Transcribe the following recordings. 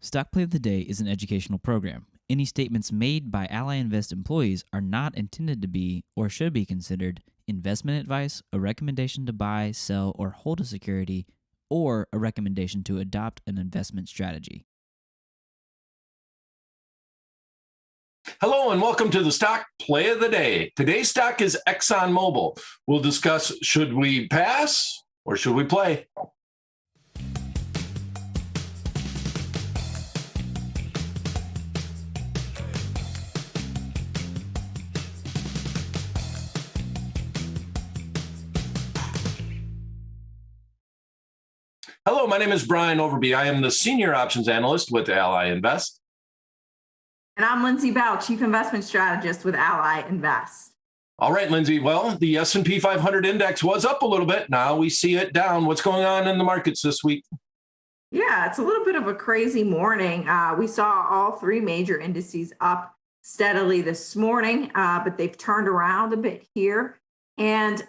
Stock Play of the Day is an educational program. Any statements made by Ally Invest employees are not intended to be or should be considered investment advice, a recommendation to buy, sell, or hold a security, or a recommendation to adopt an investment strategy. Hello and welcome to the Stock Play of the Day. Today's stock is ExxonMobil. We'll discuss should we pass or should we play? Hello, my name is Brian Overby. I am the Senior Options Analyst with Ally Invest. And I'm Lindsay Bell, Chief Investment Strategist with Ally Invest. All right, Lindsay. Well, the S&P 500 index was up a little bit. Now we see it down. What's going on in the markets this week? Yeah, it's a little bit of a crazy morning. We saw all three major indices up steadily this morning, but they've turned around a bit here. And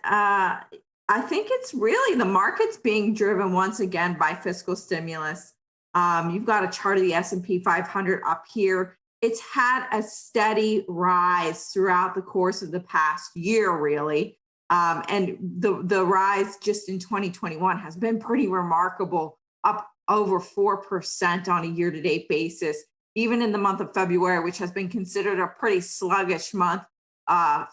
I think it's really the market's being driven once again by fiscal stimulus. You've got a chart of the S&P 500 up here. It's had a steady rise throughout the course of the past year, really. And the rise just in 2021 has been pretty remarkable, up over 4% on a year-to-date basis, even in the month of February, which has been considered a pretty sluggish month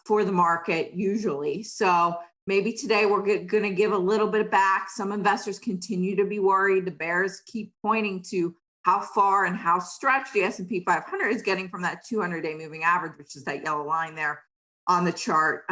for the market usually. So maybe today we're going to give a little bit back. Some investors continue to be worried. The bears keep pointing to how far and how stretched the S&P 500 is getting from that 200-day moving average, which is that yellow line there on the chart.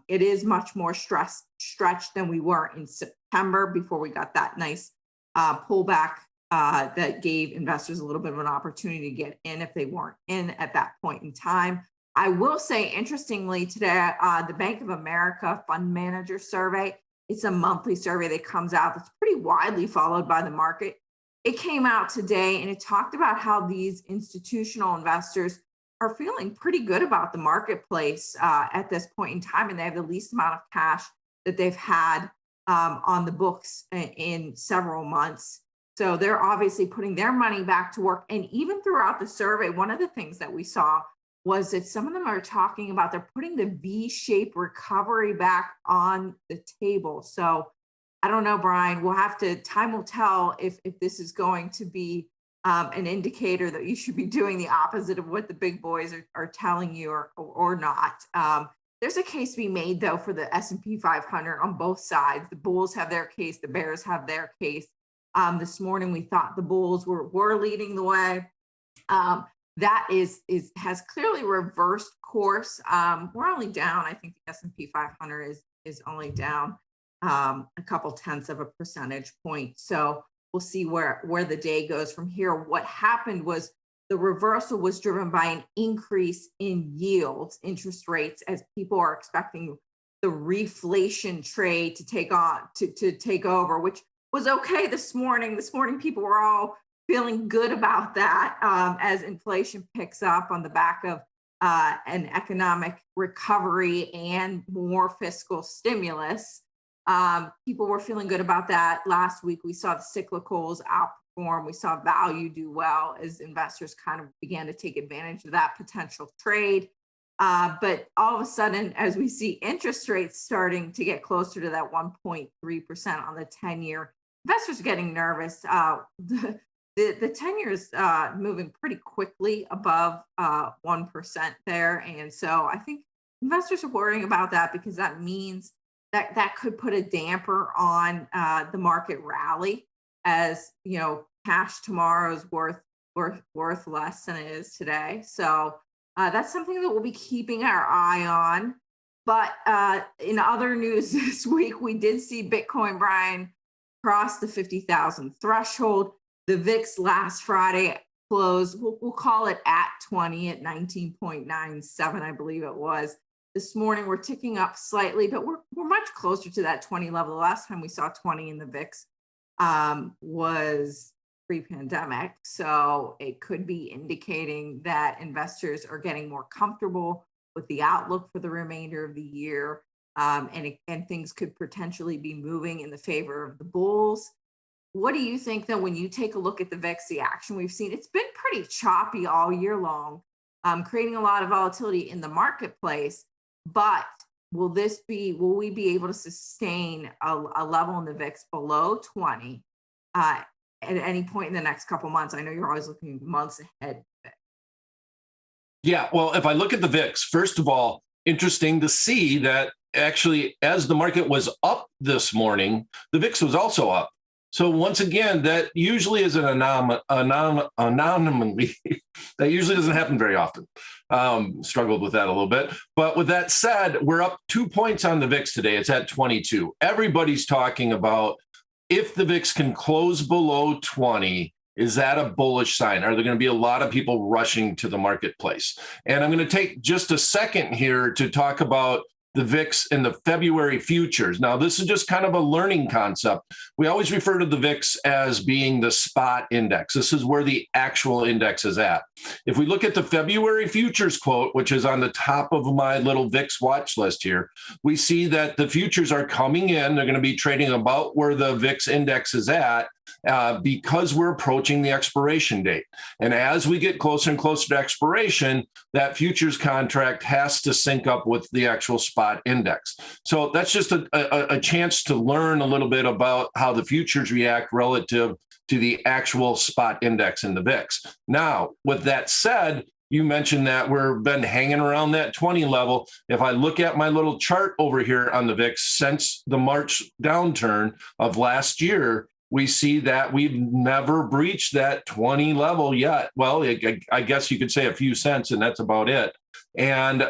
It is much more stretched than we were in September before we got that nice pullback that gave investors a little bit of an opportunity to get in if they weren't in at that point in time. I will say, interestingly, today, the Bank of America Fund Manager Survey, it's a monthly survey that comes out that's pretty widely followed by the market. It came out today and it talked about how these institutional investors are feeling pretty good about the marketplace at this point in time, and they have the least amount of cash that they've had on the books in several months. So they're obviously putting their money back to work. And even throughout the survey, one of the things that we saw was that some of them are talking about they're putting the V-shaped recovery back on the table. So I don't know, Brian, time will tell if this is going to be an indicator that you should be doing the opposite of what the big boys are telling you or not. There's a case to be made, though, for the S&P 500 on both sides. The bulls have their case, the bears have their case. This morning, we thought the bulls were leading the way. That has clearly reversed course. We're only down. I think the S&P 500 is only down a couple tenths of a percentage point. So we'll see where the day goes from here. What happened was the reversal was driven by an increase in yields, interest rates, as people are expecting the reflation trade to take over, which was okay this morning. This morning, people were all feeling good about that as inflation picks up on the back of an economic recovery and more fiscal stimulus. People were feeling good about that. Last week, we saw the cyclicals outperform. We saw value do well as investors kind of began to take advantage of that potential trade. But all of a sudden, as we see interest rates starting to get closer to that 1.3% on the 10-year, investors are getting nervous. The 10-year is moving pretty quickly above 1% there. And so I think investors are worrying about that because that means that could put a damper on the market rally, as you know, cash tomorrow is worth less than it is today. So that's something that we'll be keeping our eye on. But in other news this week, we did see Bitcoin, Brian, cross the 50,000 threshold. The VIX last Friday closed, we'll call it at 20 at 19.97, I believe it was. This morning, we're ticking up slightly, but we're much closer to that 20 level. The last time we saw 20 in the VIX was pre-pandemic. So it could be indicating that investors are getting more comfortable with the outlook for the remainder of the year. And things could potentially be moving in the favor of the bulls. what do you think though, when you take a look at the VIX, the action we've seen, it's been pretty choppy all year long, creating a lot of volatility in the marketplace. But will we be able to sustain a level in the VIX below 20 at any point in the next couple months? I know you're always looking months ahead. Yeah, well, if I look at the VIX, first of all, interesting to see that actually, as the market was up this morning, the VIX was also up. So once again, that usually is an anomaly. That usually doesn't happen very often. Struggled with that a little bit. But with that said, we're up 2 points on the VIX today. It's at 22. Everybody's talking about if the VIX can close below 20, is that a bullish sign? Are there going to be a lot of people rushing to the marketplace? And I'm going to take just a second here to talk about the VIX and the February futures. Now, this is just kind of a learning concept. We always refer to the VIX as being the spot index. This is where the actual index is at. If we look at the February futures quote, which is on the top of my little VIX watch list here, we see that the futures are coming in. They're going to be trading about where the VIX index is at. Because we're approaching the expiration date. And as we get closer and closer to expiration, that futures contract has to sync up with the actual spot index. So that's just a chance to learn a little bit about how the futures react relative to the actual spot index in the VIX. Now, with that said, you mentioned that we've been hanging around that 20 level. If I look at my little chart over here on the VIX since the March downturn of last year, we see that we've never breached that 20 level yet. Well, I guess you could say a few cents, and that's about it. And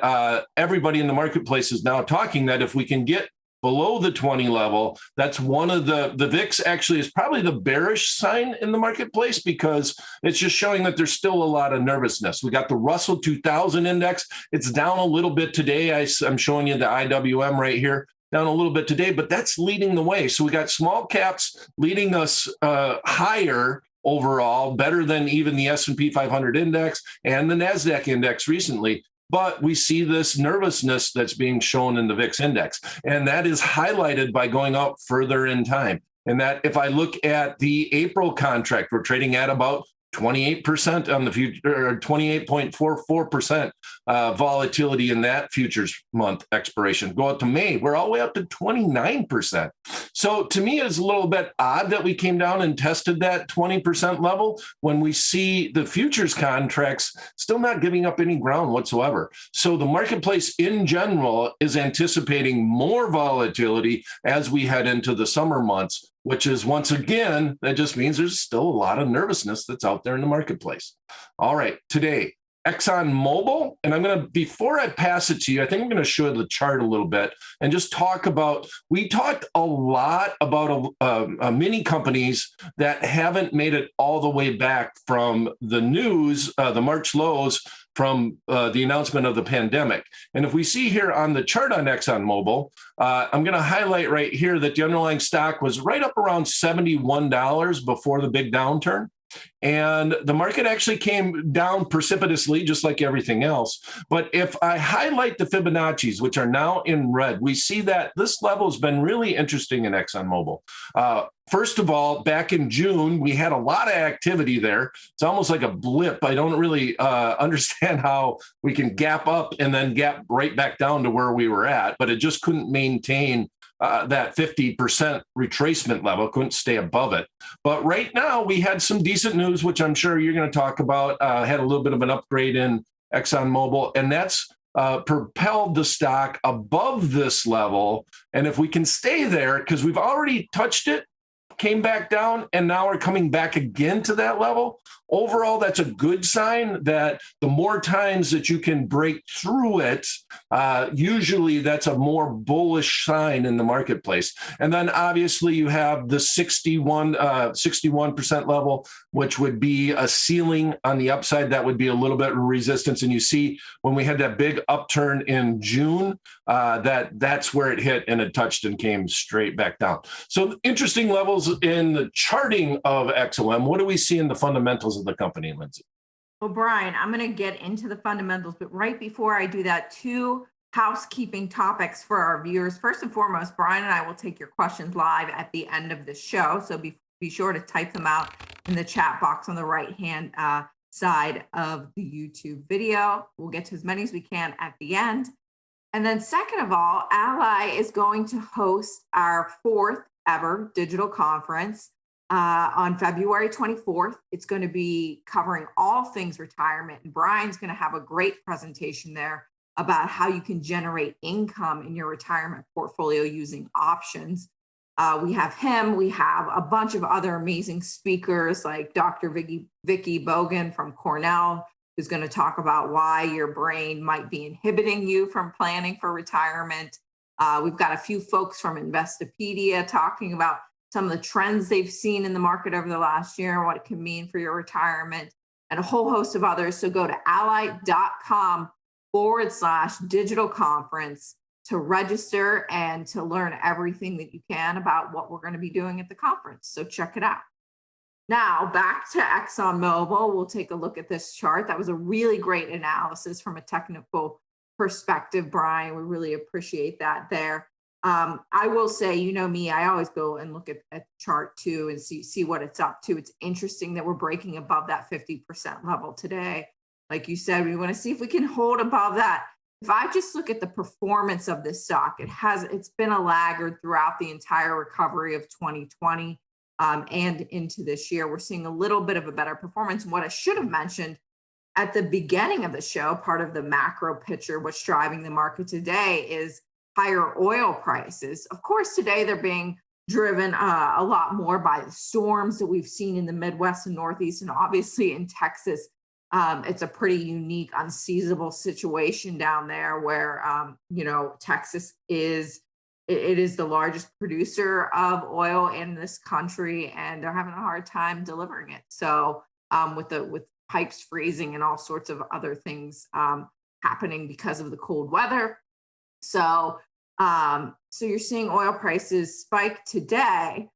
everybody in the marketplace is now talking that if we can get below the 20 level, that's one of the VIX actually is probably the bearish sign in the marketplace, because it's just showing that there's still a lot of nervousness. We got the Russell 2000 index. It's down a little bit today. I'm showing you the IWM right here. Down a little bit today, but that's leading the way. So we got small caps leading us higher overall, better than even the S&P 500 index and the NASDAQ index recently. But we see this nervousness that's being shown in the VIX index. And that is highlighted by going out further in time. And that if I look at the April contract, we're trading at about 28% on the future, or 28.44% volatility in that futures month expiration. Go out to May, we're all the way up to 29%. So to me, it's a little bit odd that we came down and tested that 20% level when we see the futures contracts still not giving up any ground whatsoever. So the marketplace in general is anticipating more volatility as we head into the summer months, which is, once again, that just means there's still a lot of nervousness that's out there in the marketplace. All right, today, ExxonMobil, and before I pass it to you, I think I'm going to show the chart a little bit and just talk about, we talked a lot about many companies that haven't made it all the way back from the news, the March lows, from the announcement of the pandemic. And if we see here on the chart on ExxonMobil, I'm going to highlight right here that the underlying stock was right up around $71 before the big downturn. And the market actually came down precipitously, just like everything else. But if I highlight the Fibonacci's, which are now in red, we see that this level has been really interesting in ExxonMobil. First of all, back in June, we had a lot of activity there. It's almost like a blip. I don't really understand how we can gap up and then gap right back down to where we were at, but it just couldn't maintain that 50% retracement level, couldn't stay above it. But right now we had some decent news, which I'm sure you're going to talk about, had a little bit of an upgrade in ExxonMobil, and that's propelled the stock above this level. And if we can stay there, because we've already touched it, came back down, and now we're coming back again to that level. Overall, that's a good sign that the more times that you can break through it, usually that's a more bullish sign in the marketplace. And then obviously you have the 61% level, which would be a ceiling on the upside. That would be a little bit of resistance. And you see when we had that big upturn in June, that's where it hit and it touched and came straight back down. So interesting levels in the charting of XOM. What do we see in the fundamentals of the company, Lindsay? Well, Brian, I'm going to get into the fundamentals, but right before I do that, two housekeeping topics for our viewers. First and foremost, Brian and I will take your questions live at the end of the show. So before be sure to type them out in the chat box on the right-hand side of the YouTube video. We'll get to as many as we can at the end. And then second of all, Ally is going to host our 4th ever digital conference on February 24th. It's going to be covering all things retirement. And Brian's going to have a great presentation there about how you can generate income in your retirement portfolio using options. We have him. We have a bunch of other amazing speakers like Dr. Vicky Bogan from Cornell, who's going to talk about why your brain might be inhibiting you from planning for retirement. We've got a few folks from Investopedia talking about some of the trends they've seen in the market over the last year and what it can mean for your retirement, and a whole host of others. So go to ally.com/digital conference to register and to learn everything that you can about what we're going to be doing at the conference. So check it out. Now, back to ExxonMobil. We'll take a look at this chart. That was a really great analysis from a technical perspective, Brian. We really appreciate that there. I will say, you know me, I always go and look at the chart too and see what it's up to. It's interesting that we're breaking above that 50% level today. Like you said, we want to see if we can hold above that. If I just look at the performance of this stock, it's been a laggard throughout the entire recovery of 2020. And into this year, we're seeing a little bit of a better performance. And what I should have mentioned at the beginning of the show, part of the macro picture, what's driving the market today is higher oil prices. Of course, today they're being driven a lot more by the storms that we've seen in the Midwest and Northeast, and obviously in Texas. It's a pretty unique, unseasonable situation down there where, Texas is the largest producer of oil in this country, and they're having a hard time delivering it. So with pipes freezing and all sorts of other things happening because of the cold weather. So you're seeing oil prices spike today,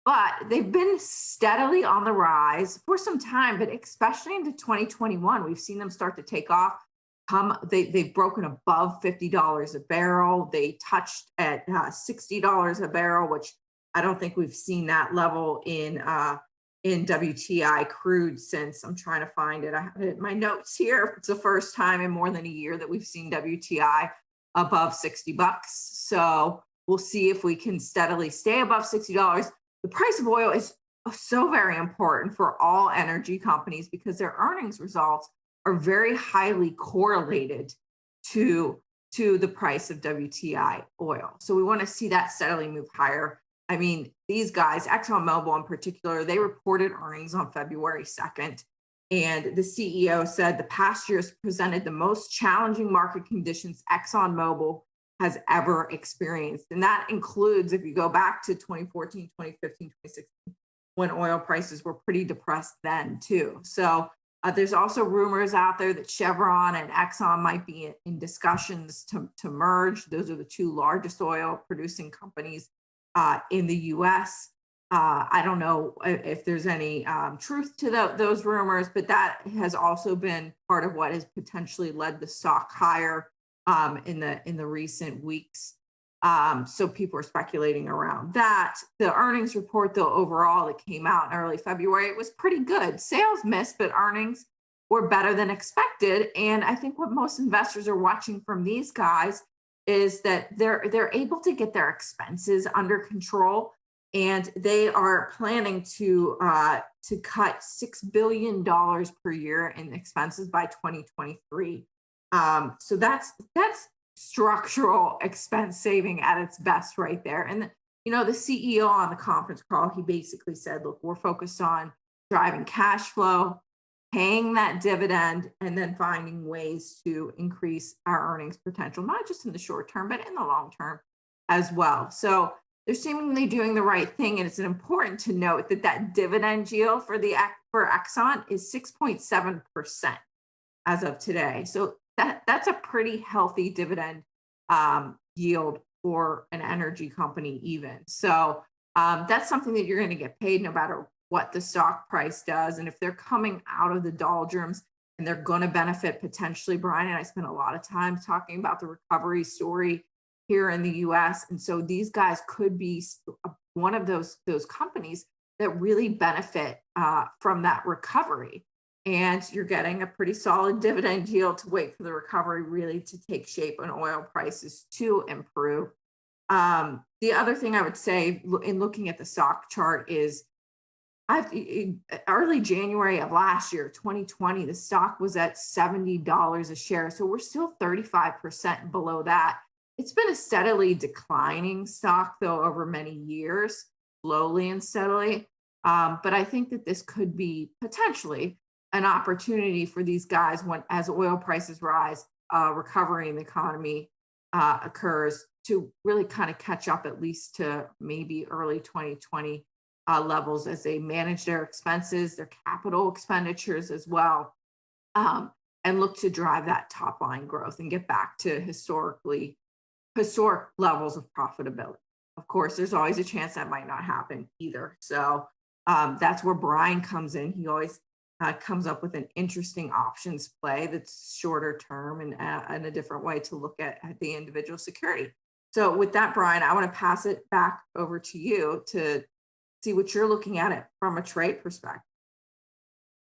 but they've been steadily on the rise for some time, but especially into 2021, we've seen them start to take off. They've broken above $50 a barrel. They touched at $60 a barrel, which I don't think we've seen that level in WTI crude since, I'm trying to find it. I have it in my notes here. It's the first time in more than a year that we've seen WTI above $60. So we'll see if we can steadily stay above $60. The price of oil is so very important for all energy companies because their earnings results are very highly correlated to the price of WTI oil. So we want to see that steadily move higher. I mean, these guys, ExxonMobil in particular, they reported earnings on February 2nd. And the CEO said the past years presented the most challenging market conditions ExxonMobil has ever experienced. And that includes, if you go back to 2014, 2015, 2016, when oil prices were pretty depressed then too. So there's also rumors out there that Chevron and Exxon might be in discussions to merge. Those are the two largest oil producing companies in the US. I don't know if there's any truth to those rumors, but that has also been part of what has potentially led the stock higher in the recent weeks. So people are speculating around that. The earnings report, though, overall that came out in early February, it was pretty good. Sales missed, but earnings were better than expected. And I think what most investors are watching from these guys is that they're able to get their expenses under control. And they are planning to cut $6 billion per year in expenses by 2023. So that's structural expense saving at its best right there. And the CEO on the conference call, he basically said, look, we're focused on driving cash flow, paying that dividend, and then finding ways to increase our earnings potential, not just in the short term, but in the long term as well. So they're seemingly doing the right thing. And it's important to note that dividend yield for Exxon is 6.7% as of today. So that's a pretty healthy dividend yield for an energy company even. So that's something that you're going to get paid no matter what the stock price does. And if they're coming out of the doldrums and they're going to benefit potentially, Brian and I spent a lot of time talking about the recovery story here in the US. And so these guys could be one of those companies that really benefit from that recovery. And you're getting a pretty solid dividend yield to wait for the recovery really to take shape and oil prices to improve. The other thing I would say in looking at the stock chart is in early January of last year, 2020, the stock was at $70 a share. So we're still 35% below that. It's been a steadily declining stock, though, over many years, slowly and steadily. But I think that this could be potentially an opportunity for these guys when, as oil prices rise, recovery in the economy occurs to really kind of catch up at least to maybe early 2020 levels as they manage their expenses, their capital expenditures as well, and look to drive that top line growth and get back to historic levels of profitability. Of course, there's always a chance that might not happen either. So that's where Brian comes in. He always comes up with an interesting options play that's shorter term and a different way to look at the individual security. So with that, Brian, I want to pass it back over to you to see what you're looking at it from a trade perspective.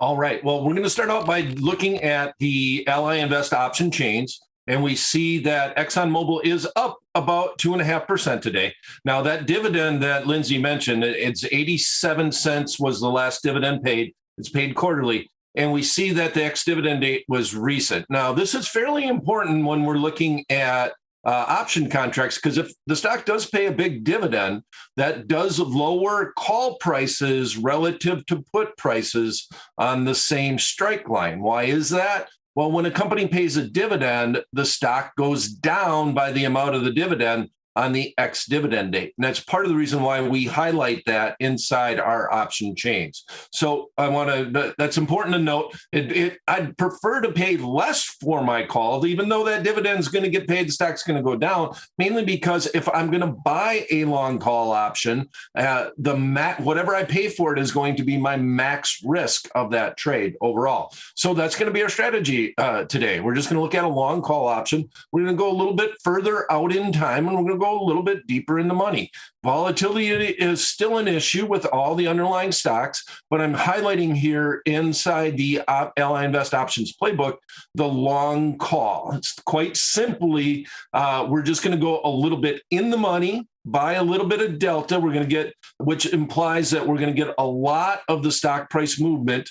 All right. Well, we're going to start out by looking at the Ally Invest option chains. And we see that ExxonMobil is up about 2.5% today. Now, that dividend that Lindsay mentioned, it's 87 cents was the last dividend paid. It's paid quarterly. And we see that the ex-dividend date was recent. Now, this is fairly important when we're looking at option contracts, because if the stock does pay a big dividend, that does lower call prices relative to put prices on the same strike line. Why is that? Well, when a company pays a dividend, the stock goes down by the amount of the dividend on the ex-dividend date. And that's part of the reason why we highlight that inside our option chains. So that's important to note. I'd prefer to pay less for my call, even though that dividend is going to get paid, the stock's going to go down, mainly because if I'm going to buy a long call option, whatever I pay for it is going to be my max risk of that trade overall. So that's going to be our strategy today. We're just going to look at a long call option. We're going to go a little bit further out in time, and we're going to go a little bit deeper in the money. Volatility is still an issue with all the underlying stocks, but I'm highlighting here inside the Ally Invest Options Playbook, the long call. It's quite simply, we're just going to go a little bit in the money, buy a little bit of delta. We're going to get, which implies that we're going to get a lot of the stock price movement.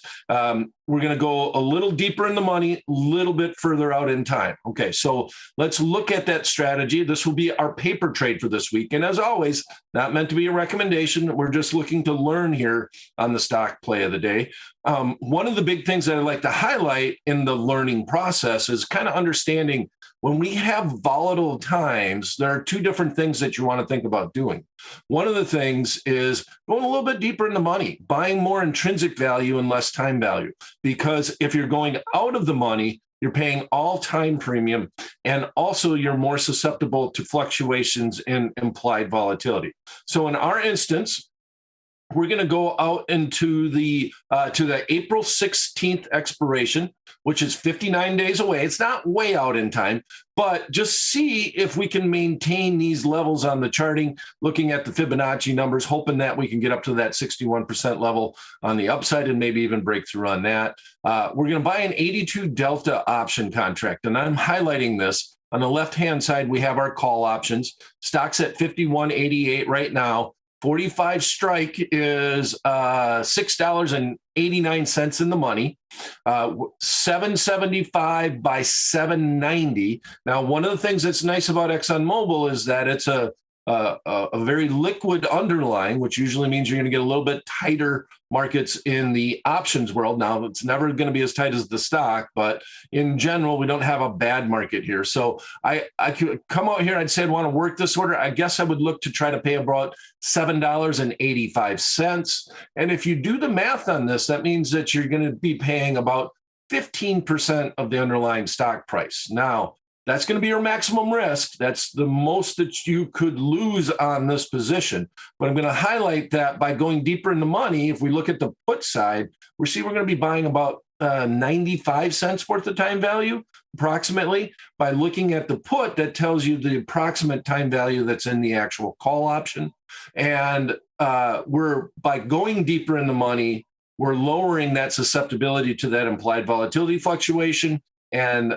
We're going to go a little deeper in the money, a little bit further out in time. Okay, so let's look at that strategy. This will be our paper trade for this week. And as always, not meant to be a recommendation. We're just looking to learn here on the stock play of the day. One of the big things that I like to highlight in the learning process is kind of understanding when we have volatile times, there are two different things that you want to think about doing. One of the things is going a little bit deeper in the money, buying more intrinsic value and less time value. Because if you're going out of the money, you're paying all time premium, and also you're more susceptible to fluctuations in implied volatility. So in our instance, we're going to go out into the April 16th expiration, which is 59 days away. It's not way out in time, but just see if we can maintain these levels on the charting, looking at the Fibonacci numbers, hoping that we can get up to that 61% level on the upside and maybe even break through on that. We're going to buy an 82 Delta option contract, and I'm highlighting this. On the left-hand side, we have our call options. Stock's at 51.88 right now. 45 strike is $6.89 in the money, 775 by 790. Now, one of the things that's nice about ExxonMobil is that it's a very liquid underlying, which usually means you're going to get a little bit tighter markets in the options world. Now, it's never going to be as tight as the stock, but in general, we don't have a bad market here. So I could come out here, I'd say I'd want to work this order. I guess I would look to try to pay about $7.85. And if you do the math on this, that means that you're going to be paying about 15% of the underlying stock price. Now, that's going to be your maximum risk. That's the most that you could lose on this position. But I'm going to highlight that by going deeper in the money, if we look at the put side, we're going to be buying about 95 cents worth of time value, approximately, by looking at the put that tells you the approximate time value that's in the actual call option. And we're, by going deeper in the money, we're lowering that susceptibility to that implied volatility fluctuation and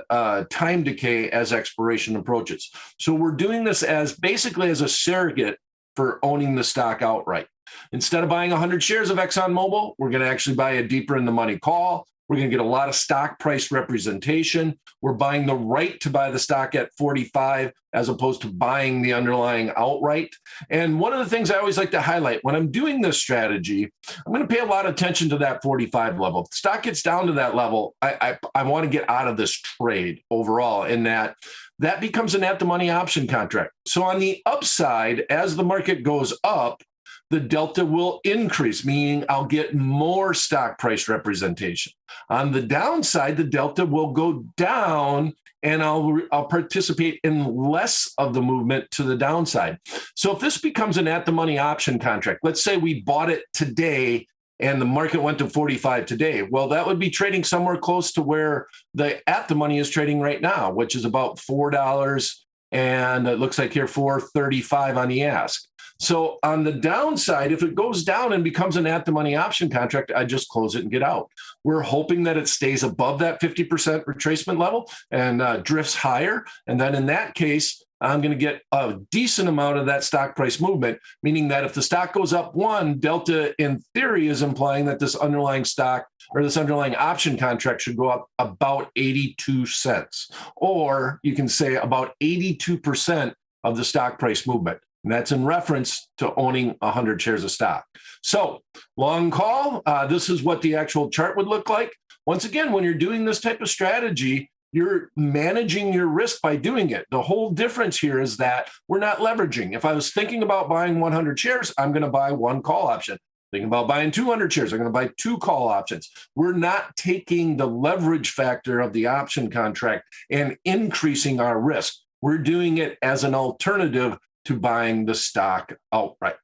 time decay as expiration approaches. So we're doing this as basically as a surrogate for owning the stock outright. Instead of buying 100 shares of ExxonMobil, we're going to actually buy a deeper in the money call. We're going to get a lot of stock price representation. We're buying the right to buy the stock at 45 as opposed to buying the underlying outright. And one of the things I always like to highlight when I'm doing this strategy, I'm going to pay a lot of attention to that 45 level. If the stock gets down to that level, I want to get out of this trade overall, in that becomes an at the money option contract. So on the upside, as the market goes up, the delta will increase, meaning I'll get more stock price representation. On the downside, the delta will go down and I'll participate in less of the movement to the downside. So if this becomes an at the money option contract, let's say we bought it today and the market went to 45 today, well, that would be trading somewhere close to where the at the money is trading right now, which is about $4, and it looks like here $4.35 on the ask. So on the downside, if it goes down and becomes an at the money option contract, I just close it and get out. We're hoping that it stays above that 50% retracement level and drifts higher. And then in that case, I'm going to get a decent amount of that stock price movement, meaning that if the stock goes up one, delta in theory is implying that this underlying stock or this underlying option contract should go up about 82 cents. Or you can say about 82% of the stock price movement. And that's in reference to owning 100 shares of stock. So long call, this is what the actual chart would look like. Once again, when you're doing this type of strategy, you're managing your risk by doing it. The whole difference here is that we're not leveraging. If I was thinking about buying 100 shares, I'm going to buy one call option. Thinking about buying 200 shares, I'm going to buy two call options. We're not taking the leverage factor of the option contract and increasing our risk. We're doing it as an alternative to buying the stock outright.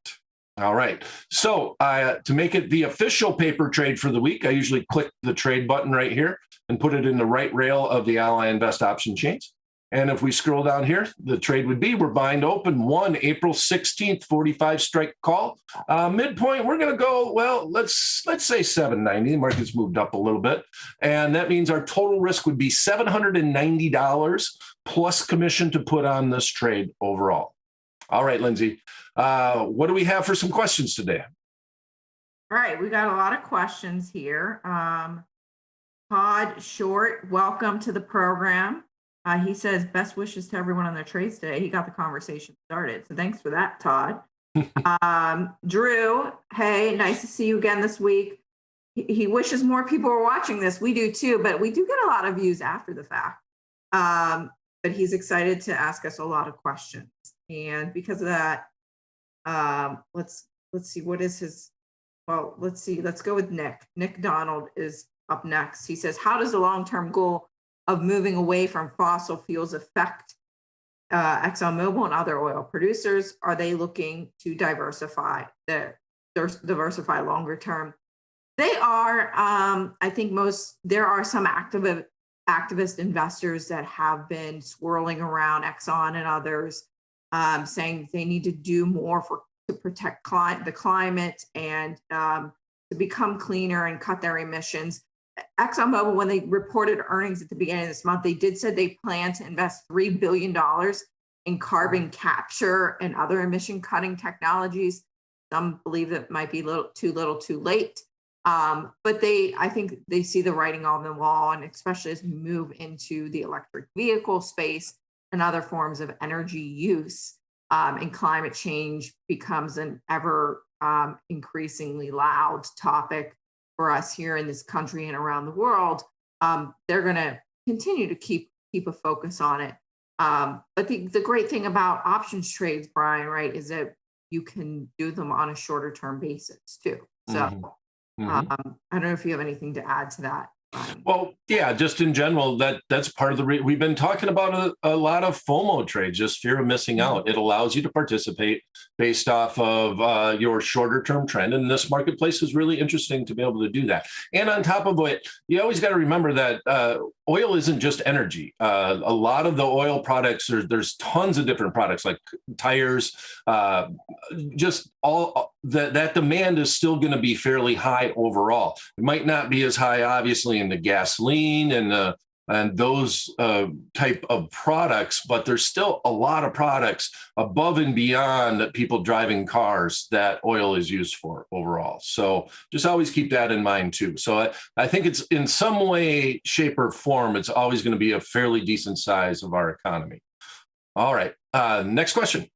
All right. So to make it the official paper trade for the week, I usually click the trade button right here and put it in the right rail of the Ally Invest option chains. And if we scroll down here, the trade would be, we're buying to open one April 16th, 45 strike call. Midpoint, we're going to go, well, let's say 790. The market's moved up a little bit. And that means our total risk would be $790 plus commission to put on this trade overall. All right, Lindsay, what do we have for some questions today? All right, we got a lot of questions here. Todd Short, welcome to the program. He says best wishes to everyone on their trades today. He got the conversation started. So thanks for that, Todd. Drew, hey, nice to see you again this week. He wishes more people were watching this. We do too, but we do get a lot of views after the fact. But he's excited to ask us a lot of questions. And because of that, let's see, what is his, well, let's see, let's go with Nick. Nick Donald is up next. He says, how does the long-term goal of moving away from fossil fuels affect ExxonMobil and other oil producers? Are they looking to diversify longer term? They are. I think there are some activist investors that have been swirling around Exxon and others, saying they need to do more to protect the climate and to become cleaner and cut their emissions. ExxonMobil, when they reported earnings at the beginning of this month, they did say they plan to invest $3 billion in carbon capture and other emission cutting technologies. Some believe that might be too little too late. But I think they see the writing on the wall, and especially as we move into the electric vehicle space and other forms of energy use, and climate change becomes an ever increasingly loud topic for us here in this country and around the world. They're going to continue to keep a focus on it. But the great thing about options trades, Brian, right, is that you can do them on a shorter term basis too. So I don't know if you have anything to add to that. Well, yeah, just in general, that's part of the we've been talking about a lot of FOMO trades, just fear of missing out. It allows you to participate based off of your shorter term trend, and this marketplace is really interesting to be able to do that. And on top of it, you always got to remember that oil isn't just energy. A lot of the oil products, there's tons of different products like tires, just all that demand is still going to be fairly high overall. It might not be as high, obviously, in the gasoline and those type of products, but there's still a lot of products above and beyond people driving cars that oil is used for overall. So just always keep that in mind too. So I think it's in some way, shape, or form, it's always going to be a fairly decent size of our economy. All right, next question.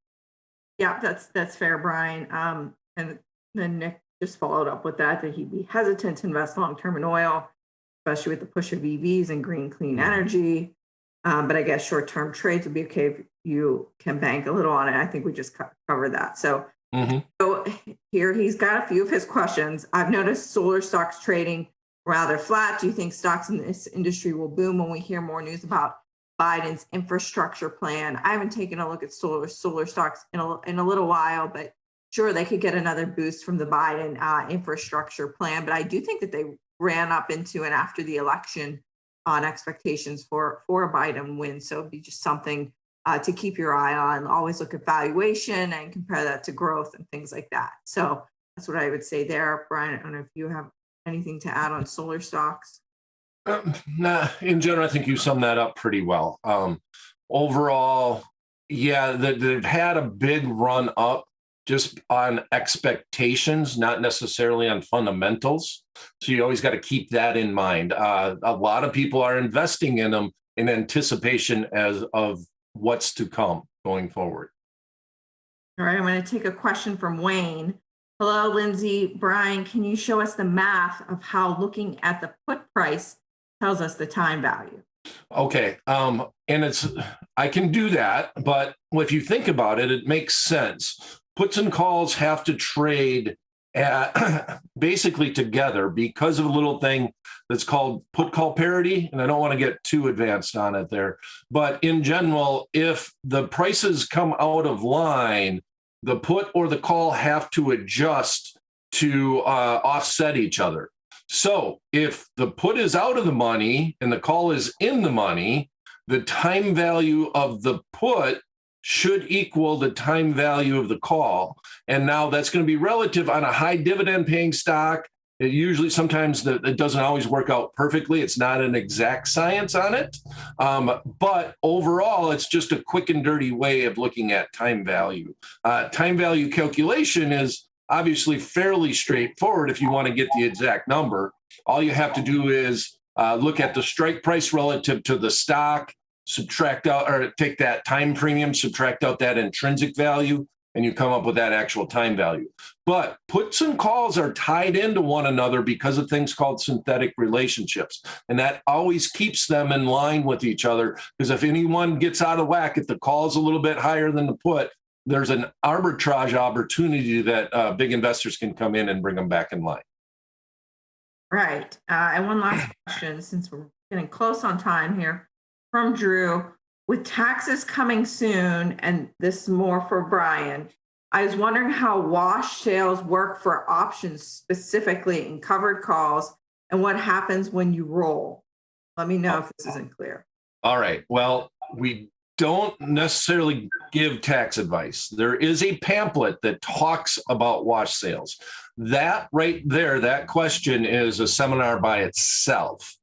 Yeah, that's fair, Brian. And then Nick just followed up with that he'd be hesitant to invest long term in oil, especially with the push of EVs and green clean energy. But I guess short term trades would be okay if you can bank a little on it. I think we just covered that. So here he's got a few of his questions. I've noticed solar stocks trading rather flat. Do you think stocks in this industry will boom when we hear more news about Biden's infrastructure plan? I haven't taken a look at solar stocks in a little while, but sure, they could get another boost from the Biden infrastructure plan. But I do think that they ran up into and after the election on expectations for a Biden win. So it'd be just something to keep your eye on. Always look at valuation and compare that to growth and things like that. So that's what I would say there. Brian, I don't know if you have anything to add on solar stocks. Nah, in general, I think you summed that up pretty well. Overall, yeah, they've had a big run up just on expectations, not necessarily on fundamentals. So you always got to keep that in mind. A lot of people are investing in them in anticipation of what's to come going forward. All right, I'm going to take a question from Wayne. Hello, Lindsay. Brian, can you show us the math of how looking at the put price tells us the time value? Okay. And I can do that, but if you think about it, it makes sense. Puts and calls have to trade basically together because of a little thing that's called put call parity. And I don't want to get too advanced on it there. But in general, if the prices come out of line, the put or the call have to adjust to offset each other. So if the put is out of the money and the call is in the money, the time value of the put should equal the time value of the call. And now that's going to be relative on a high dividend paying stock. It usually, sometimes it doesn't always work out perfectly. It's not an exact science on it. But overall, it's just a quick and dirty way of looking at time value. Time value calculation is obviously fairly straightforward if you want to get the exact number. All you have to do is look at the strike price relative to the stock, subtract out or take that time premium, subtract out that intrinsic value, and you come up with that actual time value. But puts and calls are tied into one another because of things called synthetic relationships. And that always keeps them in line with each other, because if anyone gets out of whack, if the call is a little bit higher than the put, there's an arbitrage opportunity that big investors can come in and bring them back in line. Right. And one last question, since we're getting close on time here, from Drew. With taxes coming soon, and this more for Brian, I was wondering how wash sales work for options, specifically in covered calls, and what happens when you roll. Let me know if this isn't clear. All right. Well, we don't necessarily give tax advice. There is a pamphlet that talks about wash sales. That right there, that question is a seminar by itself.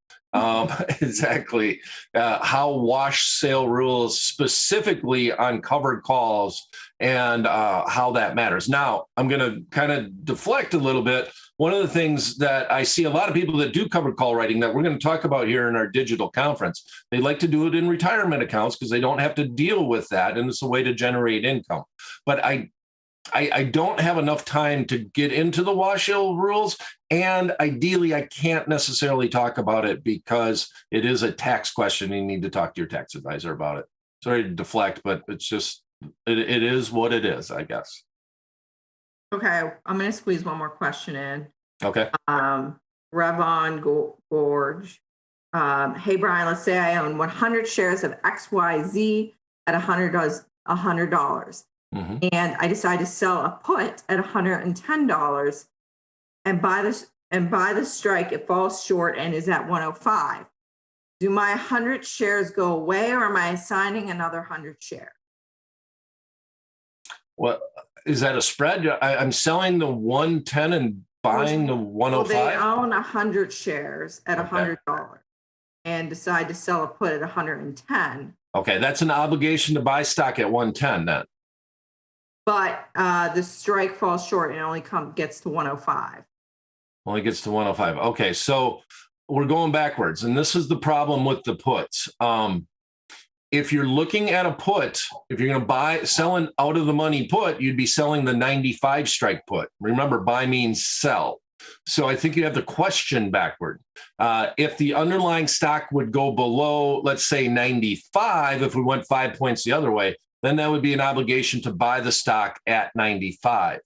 Exactly how wash sale rules specifically on covered calls and how that matters. Now, I'm going to kind of deflect a little bit. One of the things that I see a lot of people that do covered call writing that we're going to talk about here in our digital conference, they like to do it in retirement accounts because they don't have to deal with that. And it's a way to generate income. But I don't have enough time to get into the wash sale rules. And ideally, I can't necessarily talk about it because it is a tax question. You need to talk to your tax advisor about it. Sorry to deflect, but it's just, it is what it is, I guess. Okay, I'm going to squeeze one more question in. Okay. Revon Gorge hey, Brian, let's say I own 100 shares of XYZ at $100. Mhm. And I decide to sell a put at $110 and by the strike, it falls short and is at 105. Do my 100 shares go away or am I assigning another 100 shares? What is that a spread? I'm selling the 110 and buying the Well, they 105. own 100 shares at Okay. $100 and decide to sell a put at 110. Okay, that's an obligation to buy stock at 110 then. But the strike falls short and only gets to 105. Only gets to 105. Okay, so we're going backwards, and this is the problem with the puts. If you're looking at a put, if you're going to sell an out of the money put, you'd be selling the 95 strike put. Remember, buy means sell. So I think you have the question backward. If the underlying stock would go below, let's say 95, if we went 5 points the other way, then that would be an obligation to buy the stock at 95.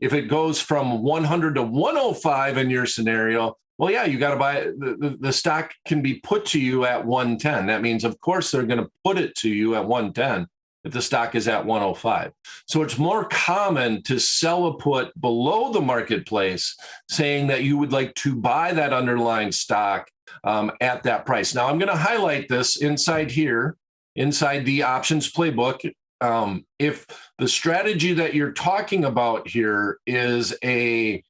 If it goes from 100 to 105 in your scenario, well, yeah, you got to buy it. The stock can be put to you at 110. That means, of course, they're going to put it to you at 110 if the stock is at 105. So it's more common to sell a put below the marketplace, saying that you would like to buy that underlying stock at that price. Now, I'm going to highlight this inside here, inside the options playbook. If the strategy that you're talking about here is a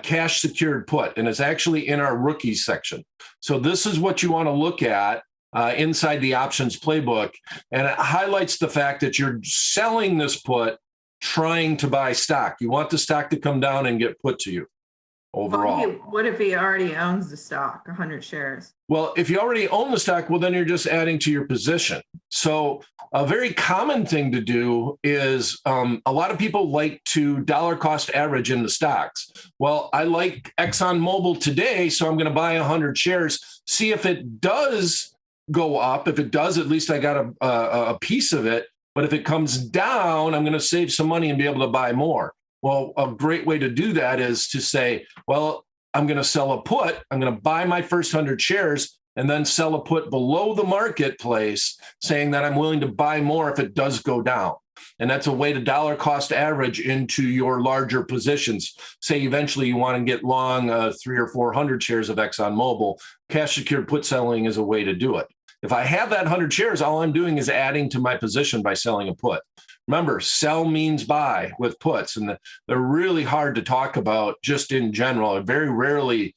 cash secured put, and it's actually in our rookies section. So this is what you want to look at inside the options playbook. And it highlights the fact that you're selling this put, trying to buy stock. You want the stock to come down and get put to you overall. What if he already owns the stock, 100 shares? Well, if you already own the stock, well, then you're just adding to your position. So a very common thing to do is a lot of people like to dollar cost average in the stocks. Well, I like ExxonMobil today, so I'm going to buy 100 shares, see if it does go up. If it does, at least I got a piece of it. But if it comes down, I'm going to save some money and be able to buy more. Well, a great way to do that is to say, well, I'm going to sell a put. I'm going to buy my first 100 shares and then sell a put below the marketplace, saying that I'm willing to buy more if it does go down. And that's a way to dollar cost average into your larger positions. Say eventually you want to get long 300 or 400 shares of ExxonMobil. Cash secured put selling is a way to do it. If I have that 100 shares, all I'm doing is adding to my position by selling a put. Remember, sell means buy with puts, and they're really hard to talk about just in general. Very rarely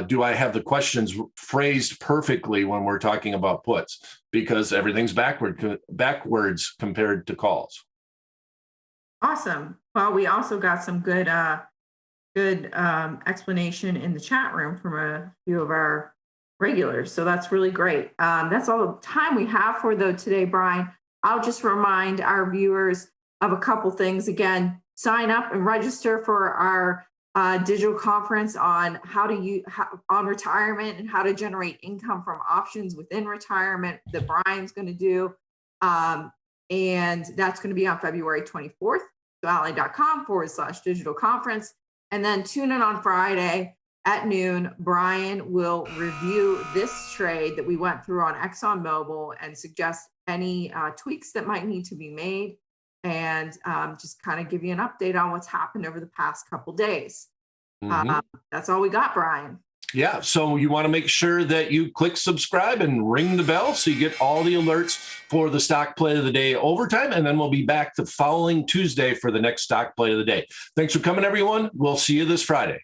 do I have the questions phrased perfectly when we're talking about puts, because everything's backwards compared to calls. Awesome. Well, we also got some good explanation in the chat room from a few of our regulars. So that's really great. That's all the time we have for today, Brian. I'll just remind our viewers of a couple things. Again, sign up and register for our digital conference on on retirement and how to generate income from options within retirement that Brian's going to do. And that's going to be on February 24th. So ally.com/digital conference. And then tune in on Friday at noon. Brian will review this trade that we went through on ExxonMobil and suggest any tweaks that might need to be made, and just kind of give you an update on what's happened over the past couple days. That's all we got, Brian. Yeah, so you want to make sure that you click subscribe and ring the bell so you get all the alerts for the stock play of the day overtime, and then we'll be back the following Tuesday for the next stock play of the day. Thanks for coming, everyone. We'll see you this Friday.